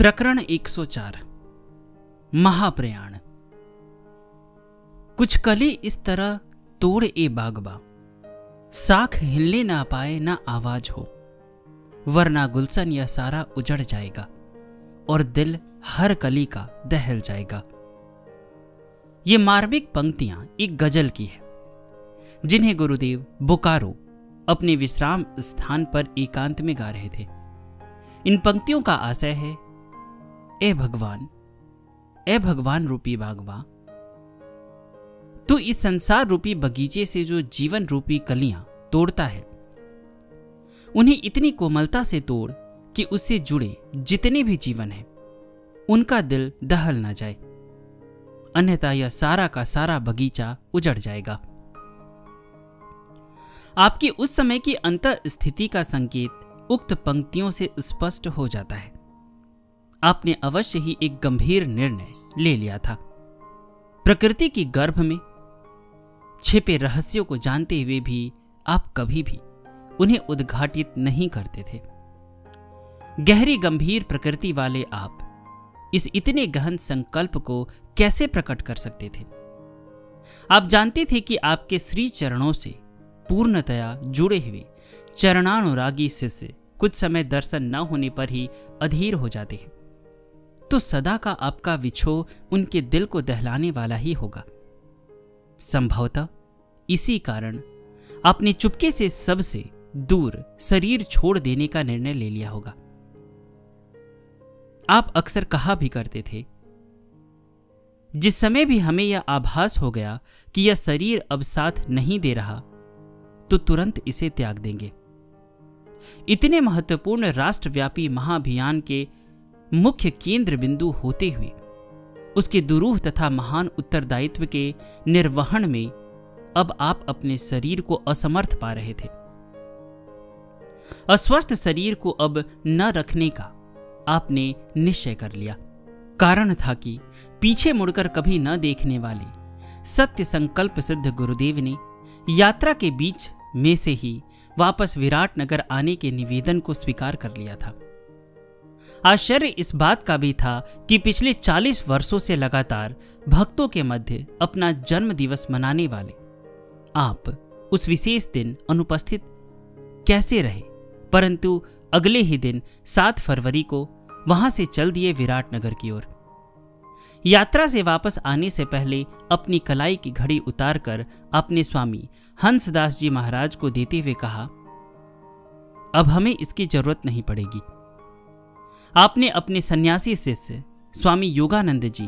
प्रकरण 104 महाप्रयाण। कुछ कली इस तरह तोड़ ए बागबा, साख हिलने ना पाए ना आवाज हो, वरना गुलशन यह सारा उजड़ जाएगा और दिल हर कली का दहल जाएगा। ये मार्मिक पंक्तियां एक गजल की है जिन्हें गुरुदेव बोकारो अपने विश्राम स्थान पर एकांत में गा रहे थे। इन पंक्तियों का आशय है, ए भगवान रूपी बागबा, तू इस संसार रूपी बगीचे से जो जीवन रूपी कलियां तोड़ता है, उन्हें इतनी कोमलता से तोड़ कि उससे जुड़े जितने भी जीवन हैं उनका दिल दहल ना जाए, अन्यथा यह सारा का सारा बगीचा उजड़ जाएगा। आपकी उस समय की अंतर स्थिति का संकेत उक्त पंक्तियों से स्पष्ट हो जाता है। आपने अवश्य ही एक गंभीर निर्णय ले लिया था। प्रकृति की गर्भ में छिपे रहस्यों को जानते हुए भी आप कभी भी उन्हें उद्घाटित नहीं करते थे। गहरी गंभीर प्रकृति वाले आप इस इतने गहन संकल्प को कैसे प्रकट कर सकते थे? आप जानते थे कि आपके श्री चरणों से पूर्णतया जुड़े हुए चरणानुरागी शिष्य कुछ समय दर्शन न होने पर ही अधीर हो जाते हैं, तो सदा का आपका विछोह उनके दिल को दहलाने वाला ही होगा। संभवतः इसी कारण आपने चुपके से सबसे दूर शरीर छोड़ देने का निर्णय ले लिया होगा। आप अक्सर कहा भी करते थे, जिस समय भी हमें यह आभास हो गया कि यह शरीर अब साथ नहीं दे रहा, तो तुरंत इसे त्याग देंगे। इतने महत्वपूर्ण राष्ट्रव्यापी महाअभियान के मुख्य केंद्र बिंदु होते हुए उसके दुरूह तथा महान उत्तरदायित्व के निर्वहन में अब आप अपने शरीर को असमर्थ पा रहे थे। अस्वस्थ शरीर को अब न रखने का आपने निश्चय कर लिया। कारण था कि पीछे मुड़कर कभी न देखने वाले सत्य संकल्प सिद्ध गुरुदेव ने यात्रा के बीच में से ही वापस विराटनगर आने के निवेदन को स्वीकार कर लिया था। आश्चर्य इस बात का भी था कि पिछले 40 वर्षों से लगातार भक्तों के मध्य अपना जन्म दिवस मनाने वाले आप उस विशेष दिन अनुपस्थित कैसे रहे, परंतु अगले ही दिन 7 फरवरी को वहां से चल दिए विराटनगर की ओर। यात्रा से वापस आने से पहले अपनी कलाई की घड़ी उतारकर अपने स्वामी हंसदास जी महाराज को देते हुए कहा, अब हमें इसकी जरूरत नहीं पड़ेगी। आपने अपने सन्यासी शिष्य स्वामी योगानंद जी,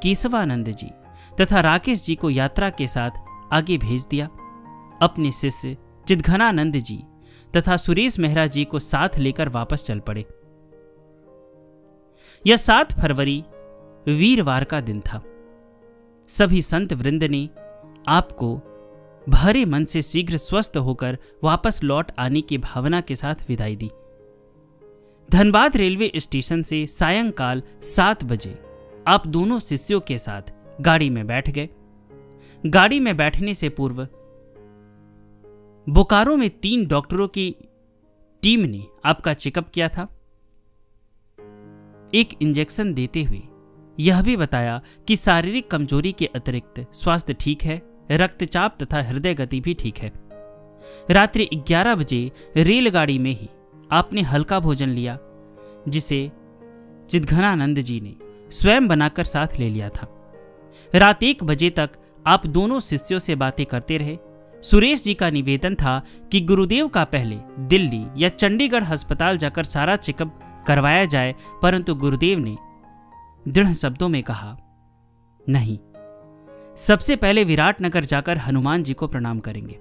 केशवानंद जी तथा राकेश जी को यात्रा के साथ आगे भेज दिया। अपने शिष्य चिदघनानंद जी तथा सुरेश मेहरा जी को साथ लेकर वापस चल पड़े। यह 7 फरवरी वीरवार का दिन था। सभी संत वृंद ने आपको भरे मन से शीघ्र स्वस्थ होकर वापस लौट आने की भावना के साथ विदाई दी। धनबाद रेलवे स्टेशन से सायंकाल 7 बजे आप दोनों शिष्यों के साथ गाड़ी में बैठ गए। गाड़ी में बैठने से पूर्व बोकारो में 3 डॉक्टरों की टीम ने आपका चेकअप किया था। एक इंजेक्शन देते हुए यह भी बताया कि शारीरिक कमजोरी के अतिरिक्त स्वास्थ्य ठीक है, रक्तचाप तथा हृदय गति भी ठीक है। रात्रि 11 बजे रेलगाड़ी में ही आपने हल्का भोजन लिया, जिसे चिदघनानंद जी ने स्वयं बनाकर साथ ले लिया था। रात 1 बजे तक आप दोनों शिष्यों से बातें करते रहे। सुरेश जी का निवेदन था कि गुरुदेव का पहले दिल्ली या चंडीगढ़ अस्पताल जाकर सारा चेकअप करवाया जाए, परंतु गुरुदेव ने दृढ़ शब्दों में कहा, नहीं, सबसे पहले विराटनगर जाकर हनुमान जी को प्रणाम करेंगे,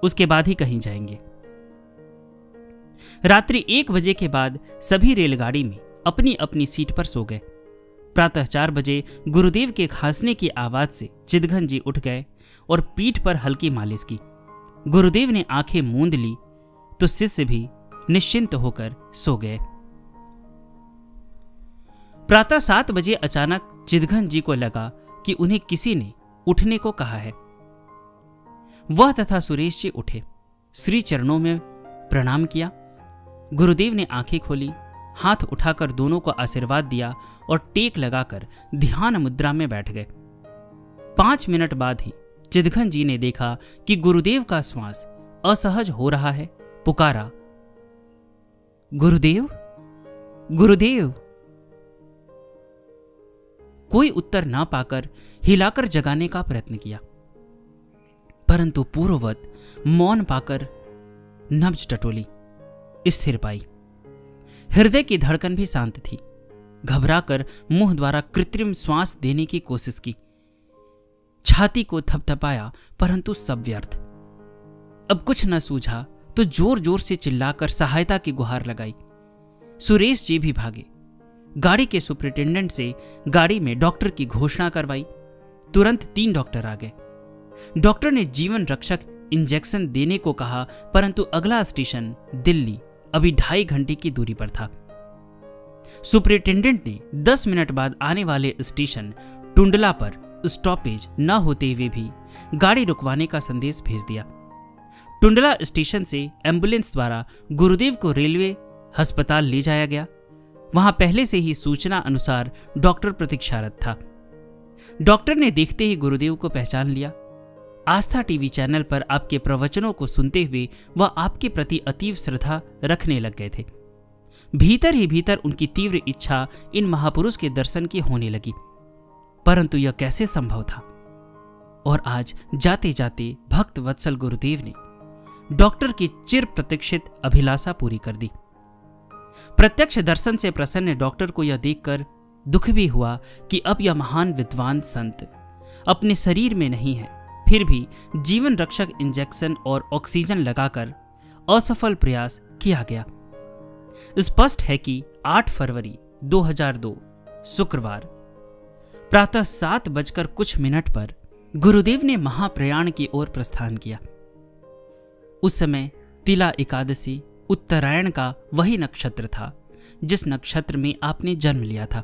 उसके बाद ही कहीं जाएंगे। रात्रि 1 बजे के बाद सभी रेलगाड़ी में अपनी अपनी सीट पर सो गए। प्रातः 4 बजे गुरुदेव के खांसने की आवाज से चिदघन जी उठ गए और पीठ पर हल्की मालिश की। गुरुदेव ने आंखें मूंद ली तो शिष्य भी निश्चिंत होकर सो गए। प्रातः 7 बजे अचानक चिदघन जी को लगा कि उन्हें किसी ने उठने को कहा है। वह तथा सुरेश जी उठे, श्री चरणों में प्रणाम किया। गुरुदेव ने आंखें खोली हाथ उठाकर दोनों को आशीर्वाद दिया और टेक लगाकर ध्यान मुद्रा में बैठ गए। 5 मिनट बाद ही चिदघन जी ने देखा कि गुरुदेव का श्वास असहज हो रहा है। पुकारा, गुरुदेव, गुरुदेव। कोई उत्तर ना पाकर हिलाकर जगाने का प्रयत्न किया, परंतु पूर्ववत मौन पाकर नब्ज टटोली, स्थिर पाई। हृदय की धड़कन भी शांत थी। घबराकर मुंह द्वारा कृत्रिम श्वास देने की कोशिश की, छाती को थपथपाया, परंतु सब व्यर्थ। अब कुछ न सूझा तो जोर जोर से चिल्लाकर सहायता की गुहार लगाई। सुरेश जी भी भागे। गाड़ी के सुपरिटेंडेंट से गाड़ी में डॉक्टर की घोषणा करवाई। तुरंत 3 डॉक्टर आ गए। डॉक्टर ने जीवन रक्षक इंजेक्शन देने को कहा, परंतु अगला स्टेशन दिल्ली अभी 2.5 घंटे की दूरी पर था। सुपरिटेंडेंट ने 10 मिनट बाद आने वाले स्टेशन टुंडला पर स्टॉपेज न होते हुए भी गाड़ी रुकवाने का संदेश भेज दिया। टुंडला स्टेशन से एम्बुलेंस द्वारा गुरुदेव को रेलवे अस्पताल ले जाया गया। वहां पहले से ही सूचना अनुसार डॉक्टर प्रतीक्षारत था। डॉक्टर ने देखते ही गुरुदेव को पहचान लिया। आस्था टीवी चैनल पर आपके प्रवचनों को सुनते हुए वह आपके प्रति अतीव श्रद्धा रखने लग गए थे। भीतर ही भीतर उनकी तीव्र इच्छा इन महापुरुष के दर्शन की होने लगी, परंतु यह कैसे संभव था। और आज जाते जाते भक्त वत्सल गुरुदेव ने डॉक्टर की चिर प्रतीक्षित अभिलाषा पूरी कर दी। प्रत्यक्ष दर्शन से प्रसन्न डॉक्टर को यह देखकर दुख भी हुआ कि अब यह महान विद्वान संत अपने शरीर में नहीं है, फिर भी जीवन रक्षक इंजेक्शन और ऑक्सीजन लगाकर असफल प्रयास किया गया। स्पष्ट है कि 8 फरवरी 2002 शुक्रवार प्रातः 7 बजकर कुछ मिनट पर गुरुदेव ने महाप्रयाण की ओर प्रस्थान किया। उस समय तिला एकादशी उत्तरायण का वही नक्षत्र था जिस नक्षत्र में आपने जन्म लिया था।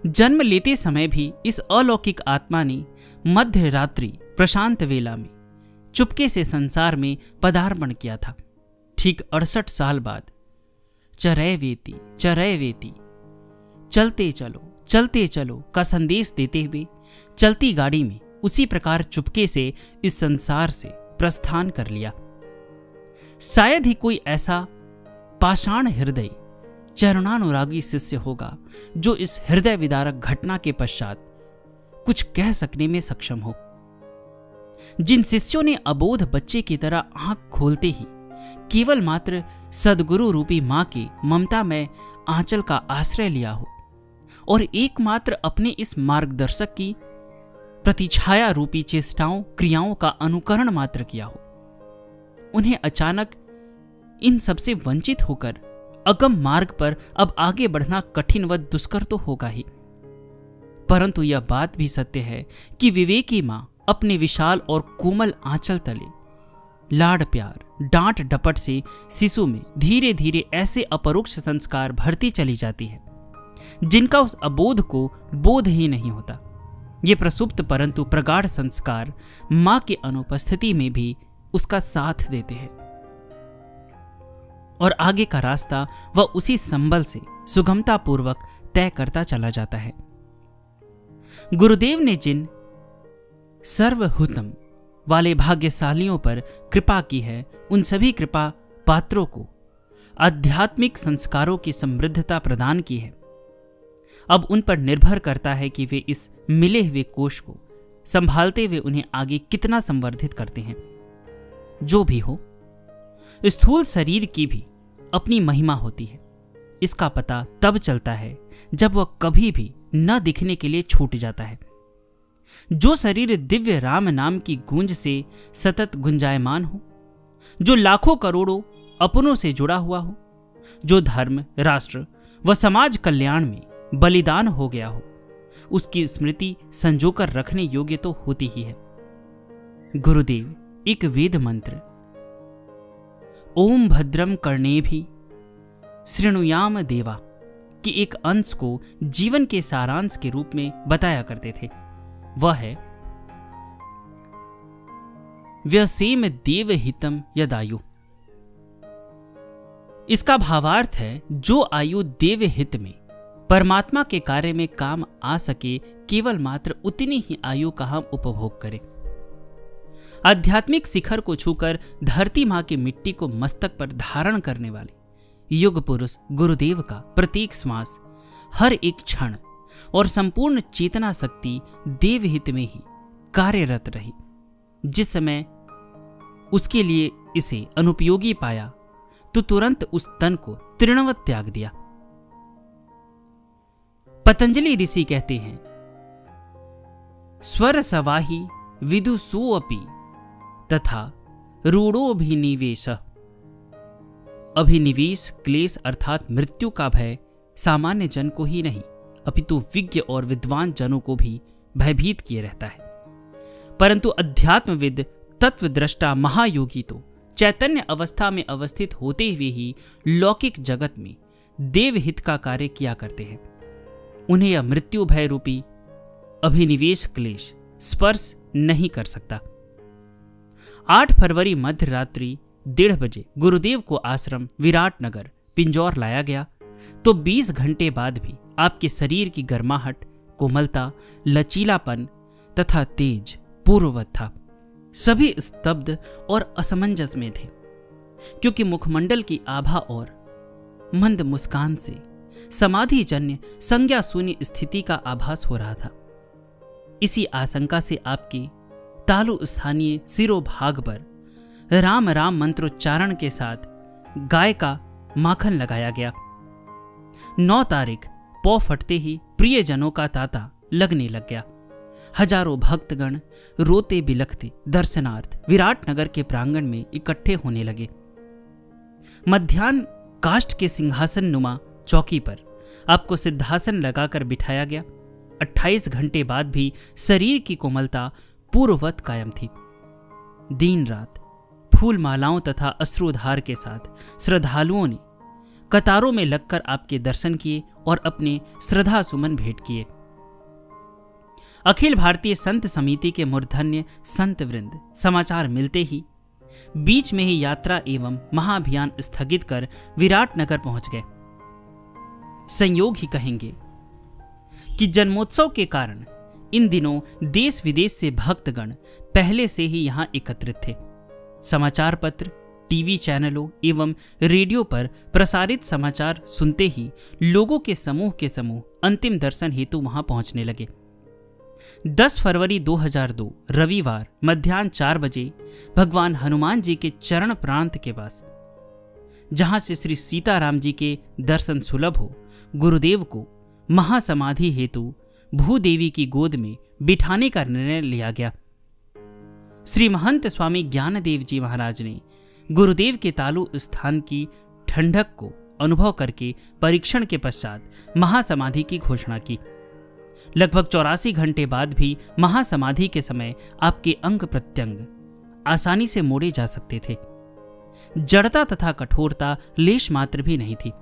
जन्म लेते समय भी इस अलौकिक आत्मा ने मध्य रात्रि प्रशांत वेला में चुपके से संसार में पदार्पण किया था। ठीक 68 साल बाद चरैवेति चरैवेति, चलते चलो का संदेश देते हुए चलती गाड़ी में उसी प्रकार चुपके से इस संसार से प्रस्थान कर लिया। शायद ही कोई ऐसा पाषाण हृदय चरणानुरागी शिष्य होगा जो इस हृदय विदारक घटना के पश्चात कुछ कह सकने में सक्षम हो। जिन शिष्यों ने अबोध बच्चे की तरह आंख खोलते ही केवल मात्र सदगुरु रूपी मां की ममता में आंचल का आश्रय लिया हो और एकमात्र अपने इस मार्गदर्शक की प्रतिछाया रूपी चेष्टाओं क्रियाओं का अनुकरण मात्र किया हो, उन्हें अचानक इन सबसे वंचित होकर अगम मार्ग पर अब आगे बढ़ना कठिन व दुष्कर तो होगा ही, परंतु यह बात भी सत्य है कि विवेकी मां अपने विशाल और कोमल आंचल तले लाड प्यार डांट डपट से शिशु में धीरे धीरे ऐसे अपरोक्ष संस्कार भरती चली जाती है जिनका उस अबोध को बोध ही नहीं होता। ये प्रसुप्त परंतु प्रगाढ़ संस्कार मां की अनुपस्थिति में भी उसका साथ देते हैं और आगे का रास्ता वह उसी संबल से सुगमता पूर्वक तय करता चला जाता है। गुरुदेव ने जिन सर्वहुतम वाले भाग्यशालियों पर कृपा की है, उन सभी कृपा पात्रों को आध्यात्मिक संस्कारों की समृद्धता प्रदान की है। अब उन पर निर्भर करता है कि वे इस मिले हुए कोष को संभालते हुए उन्हें आगे कितना संवर्धित करते हैं। जो भी हो, स्थूल शरीर की भी अपनी महिमा होती है। इसका पता तब चलता है जब वह कभी भी न दिखने के लिए छूट जाता है। जो शरीर दिव्य राम नाम की गूंज से सतत गुंजायमान हो, जो लाखों करोड़ों अपनों से जुड़ा हुआ हो, जो धर्म राष्ट्र व समाज कल्याण में बलिदान हो गया हो, उसकी स्मृति संजोकर रखने योग्य तो होती ही है। गुरुदेव एक वेद मंत्र ओम भद्रम कर्णे भी शृणुयाम देवा के एक अंश को जीवन के सारांश के रूप में बताया करते थे। वह है व्यसेम देव हितम यदायु। इसका भावार्थ है, जो आयु देव हित में परमात्मा के कार्य में काम आ सके, केवल मात्र उतनी ही आयु का हम उपभोग करें। आध्यात्मिक शिखर को छूकर धरती मां की मिट्टी को मस्तक पर धारण करने वाले युग पुरुष गुरुदेव का प्रत्येक श्वास, हर एक क्षण और संपूर्ण चेतना शक्ति देवहित में ही कार्यरत रही। जिस समय उसके लिए इसे अनुपयोगी पाया तो तुरंत उस तन को तृणवत त्याग दिया। पतंजलि ऋषि कहते हैं, स्वर सवाही विदुषोऽपि तथा रूढ़ोऽभिनिवेश। अभिनिवेश क्लेश अर्थात मृत्यु का भय सामान्य जन को ही नहीं, अपितु विज्ञ और विद्वान जनों को भी भयभीत किए रहता है। परंतु अध्यात्मविद तत्वद्रष्टा महायोगी तो चैतन्य अवस्था में अवस्थित होते हुए ही लौकिक जगत में देवहित का कार्य किया करते हैं। उन्हें यह मृत्यु भय रूपी अभिनिवेश क्लेश स्पर्श नहीं कर सकता। 8 फरवरी मध्य रात्रि 1:30 बजे गुरुदेव को आश्रम विराटनगर पिंजौर लाया गया तो 20 घंटे बाद भी आपके शरीर की गर्माहट, कोमलता, लचीलापन तथा तेज पूर्ववत था। सभी स्तब्ध और असमंजस में थे, क्योंकि मुखमंडल की आभा और मंद मुस्कान से समाधिजन्य संज्ञा शून्य स्थिति का आभास हो रहा था। इसी आशंका से आपके तालु स्थानीय सिरोभाग पर राम राम मंत्रोच्चारण के साथ गाय का माखन लगाया गया। 9 तारीख पौ फटते ही प्रियजनों का तांता लगने लग गया। हजारों भक्तगण रोते बिलखते दर्शनार्थ विराटनगर के प्रांगण में इकट्ठे होने लगे। मध्याह्न काष्ठ के सिंहासन नुमा चौकी पर आपको सिद्धासन लगाकर बिठाया गया। 28 घंटे बाद भी शरीर की कोमलता पूर्ववत कायम थी। दिन रात फूल मालाओं तथा अश्रुधार के साथ श्रद्धालुओं ने कतारों में लगकर आपके दर्शन किए और अपने श्रद्धा सुमन भेंट किए। अखिल भारतीय संत समिति के मूर्धन्य संत वृंद समाचार मिलते ही बीच में ही यात्रा एवं महाअभियान स्थगित कर विराटनगर पहुंच गए। संयोग ही कहेंगे कि जन्मोत्सव के कारण इन दिनों देश विदेश से भक्तगण पहले से ही यहां एकत्रित थे। समाचार पत्र, टीवी चैनलों एवं रेडियो पर प्रसारित समाचार सुनते ही लोगों के समूह अंतिम दर्शन हेतु वहां पहुंचने लगे। 10 फरवरी 2002 रविवार मध्याह्न 4 बजे भगवान हनुमान जी के चरण प्रांत के पास, जहां से श्री सीताराम जी के दर्शन सुलभ हो, गुरुदेव को महासमाधि हेतु भूदेवी की गोद में बिठाने का निर्णय लिया गया। श्री महंत स्वामी ज्ञानदेव जी महाराज ने गुरुदेव के तालु स्थान की ठंडक को अनुभव करके परीक्षण के पश्चात महासमाधि की घोषणा की। लगभग 84 घंटे बाद भी महासमाधि के समय आपके अंग प्रत्यंग आसानी से मोड़े जा सकते थे। जड़ता तथा कठोरता लेश मात्र भी नहीं थी।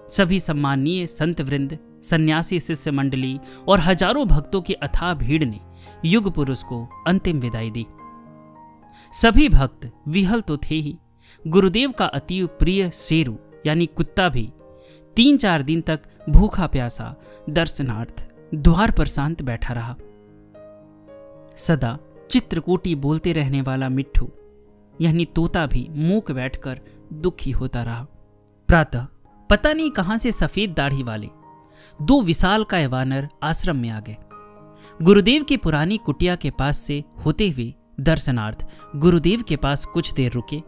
सभी सम्माननीय संत वृंद, सन्यासी शिष्य मंडली और हजारों भक्तों की अथाह भीड़ ने युग पुरुष को अंतिम विदाई दी। सभी भक्त विहल तो थे ही, गुरुदेव का अति प्रिय शेरू यानी कुत्ता भी 3-4 दिन तक भूखा प्यासा दर्शनार्थ द्वार पर शांत बैठा रहा। सदा चित्रकूटी बोलते रहने वाला मिट्ठू यानी तोता भी मूक बैठकर दुखी होता रहा। प्रातः पता नहीं कहां से सफेद दाढ़ी वाले 2 विशालकाय वानर आश्रम में आ गए। गुरुदेव की पुरानी कुटिया के पास से होते हुए दर्शनार्थ गुरुदेव के पास कुछ देर रुके,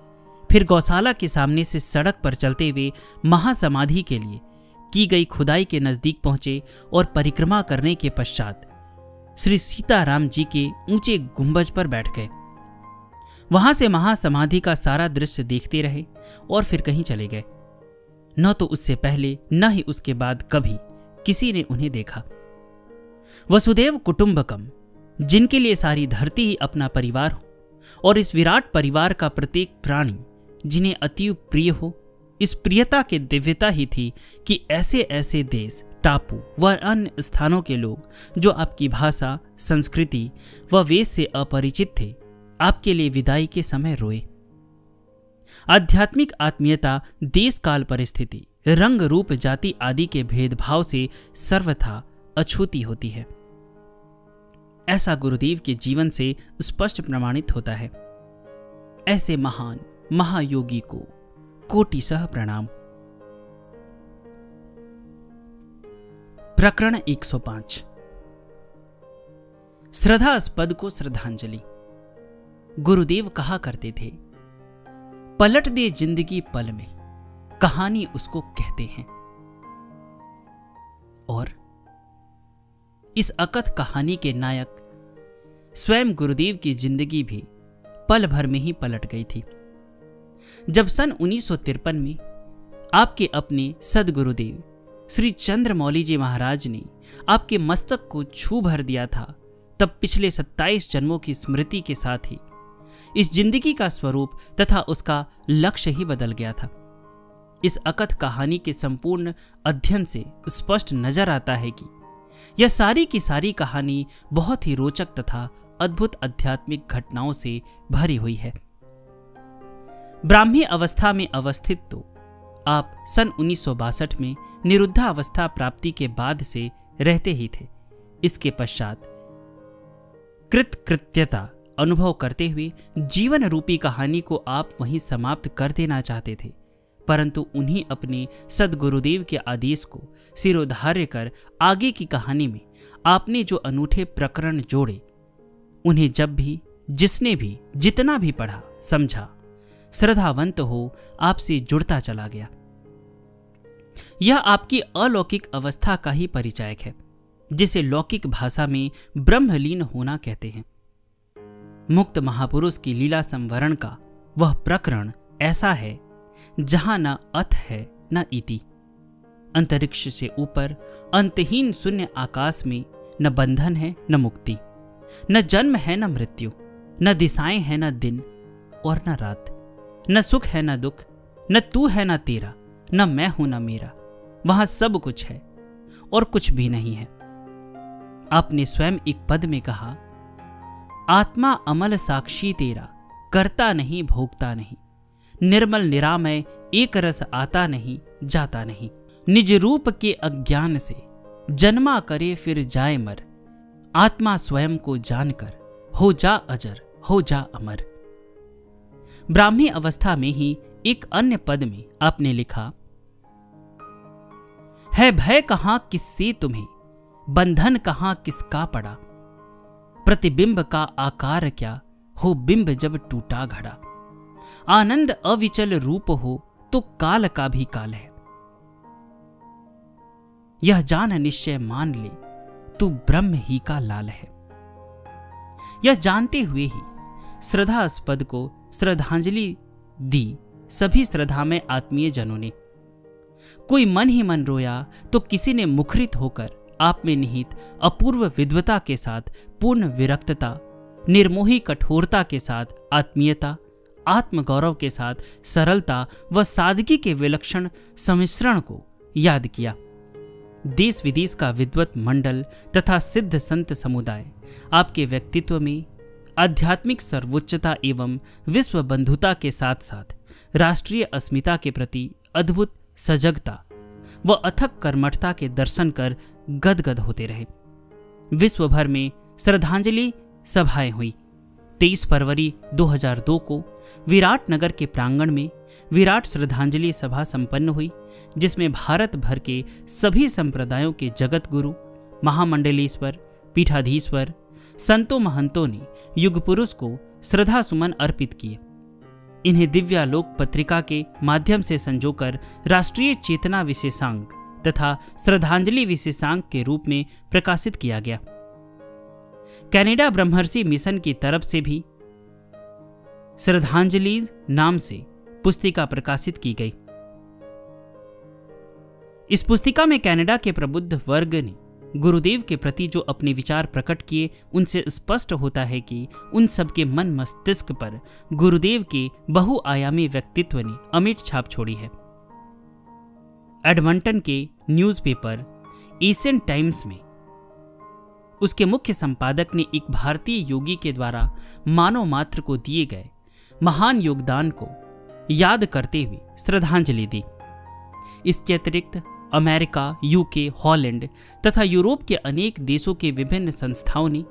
फिर गौशाला के सामने से सड़क पर चलते हुए महासमाधि के लिए की गई खुदाई के नजदीक पहुंचे और परिक्रमा करने के पश्चात श्री सीताराम जी के ऊंचे गुंबज पर बैठ गए। वहां से महासमाधि का सारा दृश्य देखते रहे और फिर कहीं चले गए। न तो उससे पहले न ही उसके बाद कभी किसी ने उन्हें देखा। वसुदेव कुटुंबकम, जिनके लिए सारी धरती ही अपना परिवार हो और इस विराट परिवार का प्रत्येक प्राणी जिन्हें अति प्रिय हो, इस प्रियता की दिव्यता ही थी कि ऐसे ऐसे देश, टापू व अन्य स्थानों के लोग जो आपकी भाषा, संस्कृति व वेश से अपरिचित थे, आपके लिए विदाई के समय रोए। आध्यात्मिक आत्मीयता देश काल परिस्थिति, रंग रूप जाति आदि के भेदभाव से सर्वथा अछूती होती है। ऐसा गुरुदेव के जीवन से स्पष्ट प्रमाणित होता है। ऐसे महान महायोगी को कोटिशः प्रणाम। प्रकरण 105। श्रद्धास्पद को श्रद्धांजलि। गुरुदेव कहा करते थे, पलट दे जिंदगी पल में, कहानी उसको कहते हैं। और इस अकथ कहानी के नायक स्वयं गुरुदेव की जिंदगी भी पल भर में ही पलट गई थी। जब सन 1953 में आपके अपने सदगुरुदेव श्री चंद्रमौली जी महाराज ने आपके मस्तक को छू भर दिया था, तब पिछले 27 जन्मों की स्मृति के साथ ही इस जिंदगी का स्वरूप तथा उसका लक्ष्य ही बदल गया था। इस अकथ कहानी के संपूर्ण अध्ययन से स्पष्ट नजर आता है कि यह सारी की सारी कहानी बहुत ही रोचक तथा अद्भुत आध्यात्मिक घटनाओं से भरी हुई है। ब्राह्मी अवस्था में अवस्थित तो आप सन 1962 में निरुद्धा अवस्था प्राप्ति के बाद से रहते ही थे। इसके पश्चात कृतकृत्यता अनुभव करते हुए जीवन रूपी कहानी को आप वहीं समाप्त कर देना चाहते थे, परंतु उन्हीं अपने सदगुरुदेव के आदेश को सिरोधार्य कर आगे की कहानी में आपने जो अनूठे प्रकरण जोड़े, उन्हें जब भी जिसने भी जितना भी पढ़ा समझा, श्रद्धावंत हो आपसे जुड़ता चला गया। यह आपकी अलौकिक अवस्था का ही परिचायक है, जिसे लौकिक भाषा में ब्रह्मलीन होना कहते हैं। मुक्त महापुरुष की लीला संवरण का वह प्रकरण ऐसा है जहां न अथ है न इति। अंतरिक्ष से ऊपर अंतहीन शून्य आकाश में न बंधन है न मुक्ति, न जन्म है न मृत्यु, न दिशाएं है न दिन और न रात, न सुख है न दुख, न तू है न तेरा, न मैं हूं न मेरा। वहां सब कुछ है और कुछ भी नहीं है। आपने स्वयं एक पद में कहा, आत्मा अमल साक्षी तेरा, करता नहीं भोगता नहीं, निर्मल निरामय एक रस आता नहीं जाता नहीं, निज रूप के अज्ञान से जन्मा करे फिर जाए मर, आत्मा स्वयं को जानकर हो जा अजर हो जा अमर। ब्राह्मी अवस्था में ही एक अन्य पद में आपने लिखा, है भय कहां किससे तुम्हें, बंधन कहां किसका पड़ा, प्रतिबिंब का आकार क्या हो बिंब जब टूटा घड़ा, आनंद अविचल रूप हो तो काल का भी काल है, यह जान निश्चय मान ले तू ब्रह्म ही का लाल है। यह जानते हुए ही श्रद्धास्पद को श्रद्धांजलि दी सभी श्रद्धा में आत्मीय जनों ने। कोई मन ही मन रोया तो किसी ने मुखरित होकर आप में निहित अपूर्व विद्वता के साथ पूर्ण विरक्तता, निर्मोही कठोरता के साथ आत्मीयता, आत्मगौरव के साथ सरलता व सादगी के विलक्षण सम्मिश्रण को याद किया। देश विदेश का विद्वत मंडल तथा सिद्ध संत समुदाय आपके व्यक्तित्व में आध्यात्मिक सर्वोच्चता एवं विश्व बंधुता के साथ साथ राष्ट्रीय अस्मिता के प्रति अद्भुत सजगता व अथक कर्मठता के दर्शन कर गदगद होते रहे। विश्व भर में श्रद्धांजलि सभाएं हुई। 23 फरवरी 2002 को विराट नगर के प्रांगण में विराट श्रद्धांजलि सभा संपन्न हुई, जिसमें भारत भर के सभी संप्रदायों के जगत गुरु, महामंडलेश्वर, पीठाधीश्वर, संतों महंतों ने युग पुरुष को श्रद्धा सुमन अर्पित किए। इन्हें दिव्यालोक पत्रिका के माध्यम से संजोकर राष्ट्रीय चेतना विशेषांक तथा श्रद्धांजलि विशेषांक के रूप में प्रकाशित किया गया। कनाडा ब्रह्मर्षि मिशन की तरफ से भी श्रद्धांजलिज नाम से पुस्तिका प्रकाशित की गई। इस पुस्तिका में कनाडा के प्रबुद्ध वर्ग ने गुरुदेव के प्रति जो अपने विचार प्रकट किए, उनसे स्पष्ट होता है कि उन सबके मन मस्तिष्क पर गुरुदेव के बहुआयामी व्यक्तित्व ने अमिट छाप छोड़ी है। एडमंटन के न्यूज़पेपर एशियन टाइम्स में उसके मुख्य संपादक ने एक भारतीय योगी के द्वारा मानव मात्र को दिए गए महान योगदान को याद करते हुए श्रद्धांजलि दी। इसके अतिरिक्त अमेरिका, यूके, हॉलैंड तथा यूरोप के अनेक देशों के विभिन्न संस्थाओं ने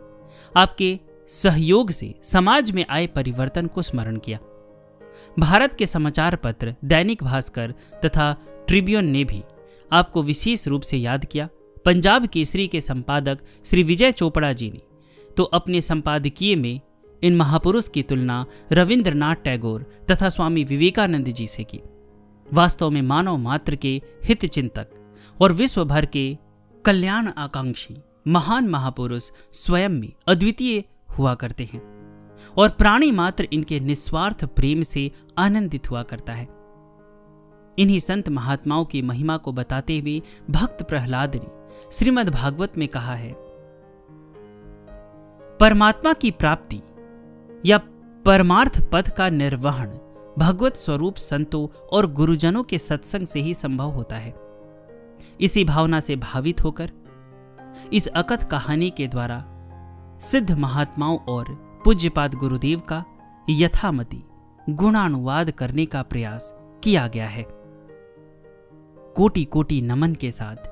आपके सहयोग से समाज में आए परिवर्तन को स्मरण किया। भारत के समाचार पत्र दैनिक भास्कर तथा ट्रिब्यून ने भी आपको विशेष रूप से याद किया। पंजाब केसरी के संपादक श्री विजय चोपड़ा जी ने तो अपने संपादकीय में इन महापुरुष की तुलना रविंद्रनाथ टैगोर तथा स्वामी विवेकानंद जी से की। वास्तव में मानव मात्र के हित चिंतक और विश्व भर के कल्याण आकांक्षी महान महापुरुष स्वयं में अद्वितीय हुआ करते हैं और प्राणी मात्र इनके निस्वार्थ प्रेम से आनंदित हुआ करता है। इन्हीं संत महात्माओं की महिमा को बताते हुए भक्त प्रहलाद ने श्रीमद् भागवत में कहा है, परमात्मा की प्राप्ति या परमार्थ पद का निर्वहन भगवत स्वरूप संतों और गुरुजनों के सत्संग से ही संभव होता है। इसी भावना से भावित होकर इस अकथ कहानी के द्वारा सिद्ध महात्माओं और पूज्यपाद गुरुदेव का यथामति गुणानुवाद करने का प्रयास किया गया है। कोटि कोटि नमन के साथ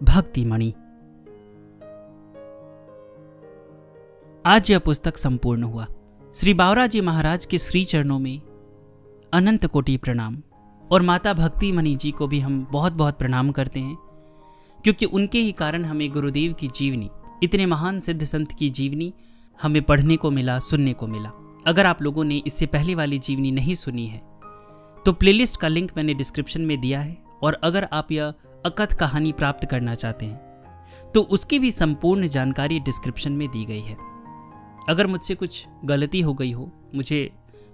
भक्तिमणि। आज यह पुस्तक संपूर्ण हुआ। श्री बावरा जी महाराज के श्री चरणों में अनंत कोटि प्रणाम और माता भक्तिमणि जी को भी हम बहुत बहुत प्रणाम करते हैं, क्योंकि उनके ही कारण हमें गुरुदेव की जीवनी, इतने महान सिद्ध संत की जीवनी हमें पढ़ने को मिला, सुनने को मिला। अगर आप लोगों ने इससे पहले वाली जीवनी नहीं सुनी है तो प्लेलिस्ट का लिंक मैंने डिस्क्रिप्शन में दिया है, और अगर आप यह अकथ कहानी प्राप्त करना चाहते हैं तो उसकी भी संपूर्ण जानकारी डिस्क्रिप्शन में दी गई है। अगर मुझसे कुछ गलती हो गई हो, मुझे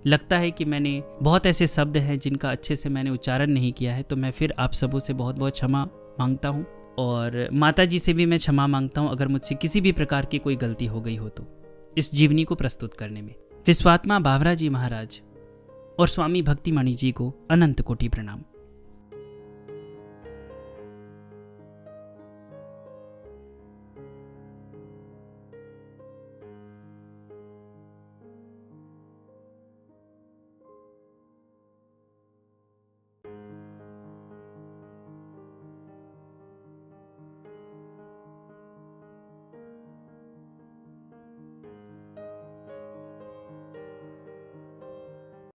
लगता है कि मैंने बहुत ऐसे शब्द हैं जिनका अच्छे से मैंने उच्चारण नहीं किया है, तो मैं फिर आप सबों से बहुत बहुत क्षमा मांगता हूँ, और माता जी से भी मैं क्षमा मांगता हूँ अगर मुझसे किसी भी प्रकार की कोई गलती हो गई हो तो इस जीवनी को प्रस्तुत करने में। विश्वात्मा बावरा जी महाराज और स्वामी भक्तिमणि जी को अनंत कोटि प्रणाम।